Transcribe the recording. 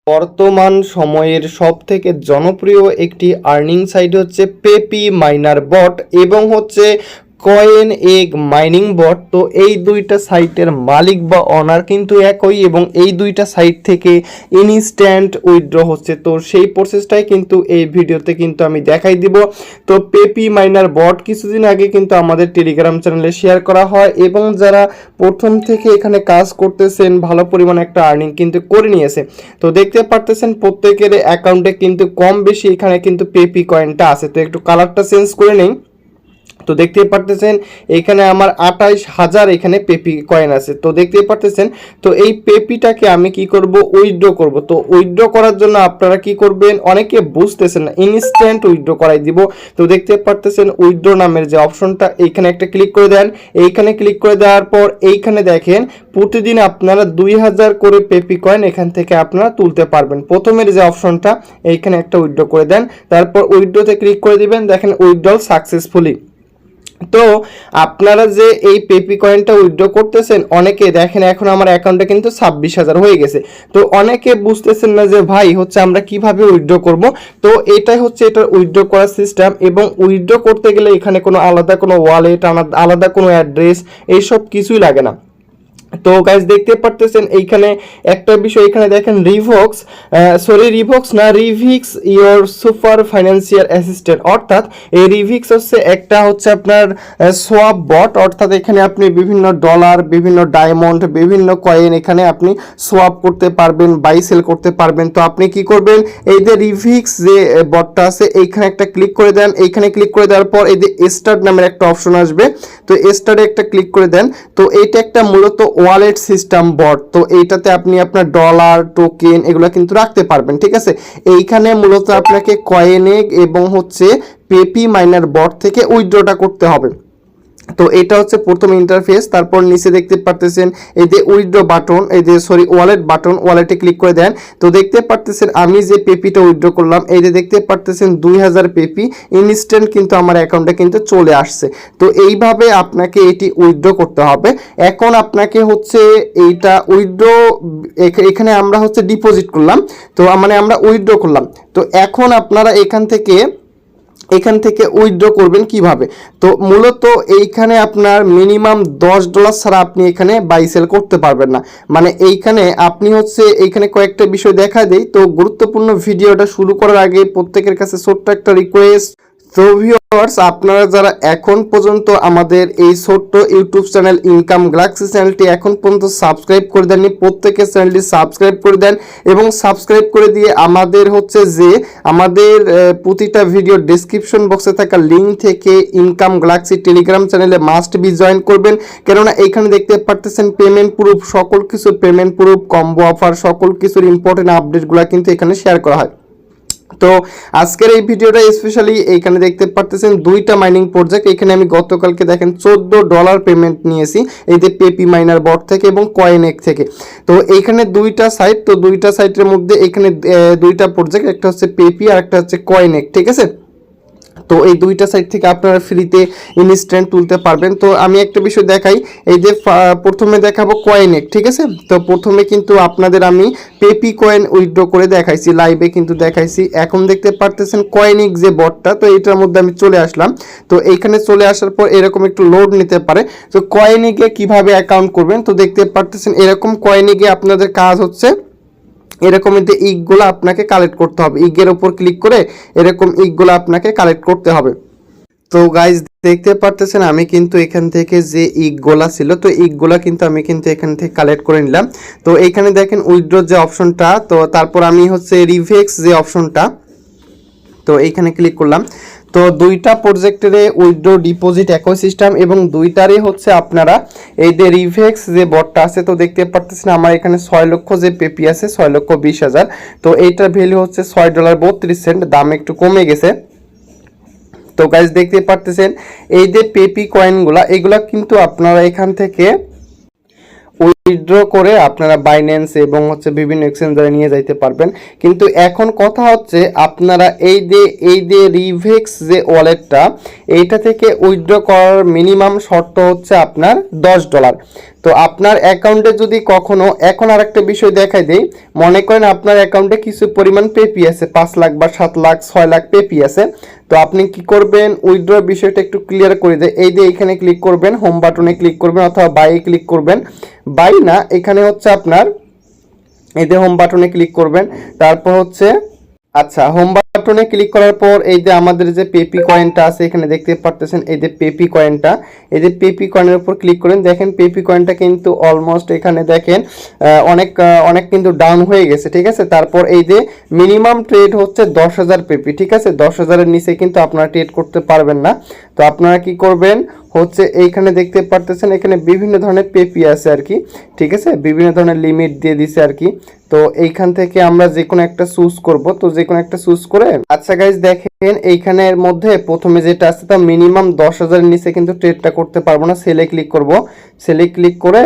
বর্তমান সময়ের সবথেকে জনপ্রিয় একটি আর্নিং সাইট হচ্ছে পেপি মাইনার বট এবং হচ্ছে কয়েন এগ মাইনিং বট। তো এই দুইটা সাইটের মালিক বা অনার কিন্তু একই এবং এই দুইটা সাইট থেকে ইনস্ট্যান্ট উইথড্র হচ্ছে। তো সেই প্রসেসটাই কিন্তু এই ভিডিওতে কিন্তু আমি দেখাই দিব। তো পেপি মাইনার বট কিছুদিন আগে কিন্তু আমাদের টেলিগ্রাম চ্যানেলে শেয়ার করা হয় এবং যারা প্রথম থেকে এখানে কাজ করতেছেন ভালো পরিমাণে একটা আর্নিং কিন্তু করে নিয়েছে। তো দেখতে পারতেছেন প্রত্যেকের অ্যাকাউন্টে কিন্তু কম বেশি এখানে কিন্তু পেপি কয়েনটা আছে। তো একটু কালারটা চেঞ্জ করে নেই। তো দেখতে পারতেছেন এখানে আমার 28,000 এখানে পেপি কয়েন আছে। তো দেখতে পারতেছেন। তো এই পেপিটাকে আমি কি করব, উইথড্র করব। তো উইথড্র করার জন্য আপনারা কি করবেন, অনেকে বুঝতেছেন না, ইনস্ট্যান্ট উইথড্র করাই দিব। তো দেখতে পারতেছেন উইথড্র নামের যে অপশনটা এইখানে একটা ক্লিক করে দেন। এইখানে ক্লিক করে দেওয়ার পর এইখানে দেখেন প্রতিদিন আপনারা 2000 করে পেপি কয়েন এখান থেকে আপনারা তুলতে পারবেন। প্রথমের যে অপশনটা এইখানে একটা উইথড্র করে দেন, তারপর উইথড্রতে ক্লিক করে দিবেন। দেখেন উইথড্রল সাকসেসফুলি। তো আপনারা যে এই পেপি কয়েনটা উইথড্র করতেছেন, অনেকে দেখেন এখন আমার অ্যাকাউন্টে কিন্তু 26,000 হয়ে গেছে। তো অনেকে বুঝতেছেন না যে ভাই হচ্ছে আমরা কিভাবে উইথড্র করব। তো এটাই হচ্ছে এটার উইথড্র করার সিস্টেম এবং উইথড্র করতে গেলে এখানে কোনো আলাদা কোনো ওয়ালেট, আলাদা কোনো অ্যাড্রেস এইসব কিছুই লাগে না। তো গাইজ দেখতে পারতেছেন এইখানে একটা বিষয়, এখানে দেখেন রিভিক্স ইওর সুপার ফাইন্যান্সিয়াল অ্যাসিস্ট্যান্ট, অর্থাৎ এই রিভিক্স হচ্ছে একটা হচ্ছে আপনার সোয়াপ বট, অর্থাৎ এখানে আপনি বিভিন্ন ডলার, বিভিন্ন ডায়মন্ড, বিভিন্ন কয়েন এখানে আপনি সোয়াপ করতে পারবেন, বাই সেল করতে পারবেন। তো আপনি কি করবেন, এই যে রিভিক্স যে বটটা আছে এইখানে একটা ক্লিক করে দেন। এইখানে ক্লিক করে দেওয়ার পর এই যে স্টার্ট নামের একটা অপশন আসবে, তো স্টার্টে একটা ক্লিক করে দেন। তো এইটা একটা মূলত ওয়ালেট সিস্টেম বট। তো এইটাতে আপনি আপনার ডলার, টোকেন এগুলো কিন্তু রাখতে পারবেন, ঠিক আছে। এইখানে মূলত আপনাকে কয়েনেগ এবং হচ্ছে পেপি মাইনার বট থেকে উইথড্রটা করতে হবে। তো এটা হচ্ছে প্রথম ইন্টারফেস। তারপর নিচে দেখতে পারতেছেন এই যে উইথড্র বাটন, এই যে ওয়ালেট বাটন, ওয়ালেটে ক্লিক করে দেন। তো দেখতে পারতেছেন আমি যে পেপিটা উইথড্র করলাম, এই যে দেখতে পারতেছেন 2000 পেপি ইনস্ট্যান্ট কিন্তু আমার অ্যাকাউন্টে কিন্তু চলে আসছে। তো এইভাবে আপনাকে এটি উইথড্র করতে হবে। এখন আপনাকে হচ্ছে এইটা উইথড্র, এখানে আমরা হচ্ছে ডিপোজিট করলাম, তো মানে আমরা উইথড্র করলাম। তো এখন আপনারা এখান থেকে উইথড্র করবেন কিভাবে। তো মূলত এইখানে আপনার মিনিমাম $10 ছাড়া আপনি এখানে বাই সেল করতে পারবেন না। মানে এইখানে আপনি হচ্ছে এইখানে কয়েকটা বিষয় দেখা দেই। তো গুরুত্বপূর্ণ ভিডিওটা শুরু করার আগে প্রত্যেকের কাছে ছোট্ট একটা রিকোয়েস্ট। তো ভিউয়ার্স, আপনারা যারা এখন পর্যন্ত আমাদের এই ছোট্ট ইউটিউব চ্যানেল ইনকাম গ্যালাক্সি চ্যানেলটি এখন পর্যন্ত সাবস্ক্রাইব করে দেননি, প্রত্যেকে চ্যানেলটি সাবস্ক্রাইব করে দেন এবং সাবস্ক্রাইব করে দিয়ে আমাদের হচ্ছে যে আমাদের প্রতিটা ভিডিও ডেসক্রিপশন বক্সে থাকা লিঙ্ক থেকে ইনকাম গ্যালাক্সি টেলিগ্রাম চ্যানেলে মাস্ট বি জয়েন করবেন। কেননা এখানে দেখতে পারতেছেন পেমেন্ট প্রুফ, সকল কিছু পেমেন্ট প্রুফ, কম্বো অফার, সকল কিছুর ইম্পর্টেন্ট আপডেটগুলো কিন্তু এখানে শেয়ার করা হয়। তো আজকের এই ভিডিওটা স্পেশালি এইখানে দেখতে পারতেছেন দুইটা মাইনিং প্রজেক্ট। এখানে আমি গতকালকে দেখেন $14 পেমেন্ট নিয়েছি এই যে পেপি মাইনার বট থেকে এবং কয়েনেক থেকে। তো এইখানে দুইটা সাইট, তো দুইটা সাইটের মধ্যে এখানে দুইটা প্রজেক্ট, একটা হচ্ছে পেপি আর একটা হচ্ছে কয়েনেক, ঠিক আছে। তো এই দুইটা সাইট থেকে আপনারা ফ্রিতে ইনস্ট্যান্ট তুলতে পারবেন। তো আমি একটা বিষয় দেখাই, এই যে প্রথমে দেখাবো কয়েনেক, ঠিক আছে। তো প্রথমে কিন্তু আপনাদের আমি পেপি কয়েন উইথড্র করে দেখাইছি, লাইভে কিন্তু দেখাইছি। এখন দেখতে পারতেছেন কয়েনিক যে বটটা, তো এইটার মধ্যে আমি চলে আসলাম। তো এইখানে চলে আসার পর এরকম একটু লোড নিতে পারে। তো কয়েনিকে কিভাবে অ্যাকাউন্ট করবেন, তো দেখতে পারতেছেন এরকম কয়েনিকে আপনাদের কাজ হচ্ছে এরকম ইকগুলো আপনাকে কালেক্ট করতে হবে। ইগের উপর ক্লিক করে এরকম ইকগুলো আপনাকে কালেক্ট করতে হবে। তো গাইজ দেখতে পারতেছেন আমি কিন্তু এখান থেকে যে ইকগুলা ছিল, তো ইকগুলা কিন্তু আমি কিন্তু এখান থেকে কালেক্ট করে নিলাম। তো এইখানে দেখেন উইথড্র যে অপশনটা, তো তারপর আমি হচ্ছে রিভেক্স যে অপশনটা, তো এইখানে ক্লিক করলাম। তো দুইটা প্রজেক্টের উইথড্র ডিপোজিট একই সিস্টেম এবং দুইটারই হচ্ছে আপনারা এই যে রিভেক্স যে বটটা আছে, তো দেখতে পারতেছেন আমার এখানে 6 লক্ষ যে পেপি আছে 6,20,000। তো এইটার ভ্যালু হচ্ছে $6.32, দাম একটু কমে গেছে। তো গাইজ দেখতে পারতেছেন এই যে পেপি কয়েনগুলা, এগুলা কিন্তু আপনারা এখান থেকে উইথড্র করে আপনারা বাইন্যান্স এবং হচ্ছে বিভিন্ন এক্সচেঞ্জারে নিয়ে যাইতে পারবেন। কিন্তু এখন কথা হচ্ছে আপনারা এই যে রিভেক্স যে ওয়ালেটটা, এইটা থেকে উইথড্র করার মিনিমাম শর্ত হচ্ছে আপনার $10। তো আপনার অ্যাকাউন্টে যদি কখনো, এখন আরেকটা বিষয় দেখাই দেই, মনে করেন আপনার অ্যাকাউন্টে কিছু পরিমাণ পেপি আছে, 5 লাখ বা 7 লাখ 6 লাখ পেপি আছে। তো আপনি কি করবেন, উইথড্র বিষয়টা একটু ক্লিয়ার করে দেয়, এই যে এখানে ক্লিক করবেন, হোম বাটনে ক্লিক করবেন অথবা বাইয়ে ক্লিক করবেন। বাই না, এখানে হচ্ছে আপনার এই যে হোম বাটনে ক্লিক করবেন, তারপর হচ্ছে আচ্ছা হোম বাটনে ক্লিক করার পর এই যে আমাদের যে পেপি কয়েনটা আছে এখানে দেখতে পারতেছেন, এই যে পেপি কয়েনটা, এই যে পেপি কয়েনের উপর ক্লিক করেন, দেখেন পেপি কয়েনটা কিন্তু অলমোস্ট এখানে দেখেন অনেক কিন্তু ডাউন হয়ে গেছে, ঠিক আছে। তারপর এই যে মিনিমাম ট্রেড হচ্ছে 10,000 পেপি, ঠিক আছে, 10,000-এর নিচে কিন্তু আপনারা ট্রেড করতে পারবেন না। তো আপনারা কি করবেন হচ্ছে এইখানে দেখতে পারতেছেন এখানে বিভিন্ন ধরনের পেপি আছে আর কি, ঠিক আছে, বিভিন্ন ধরনের লিমিট দিয়ে দিছে আর কি। তো এইখান থেকে আমরা যে কোনো একটা চুজ করব, তো যে কোনো একটা চুজ করে আচ্ছা গাইজ দেখেন এইখানের মধ্যে প্রথমে যেটা আছে তা মিনিমাম 10,000-এর নিচে কিন্তু ট্রেডটা করতে পারবো না। সেলে ক্লিক করব, সেলে ক্লিক করে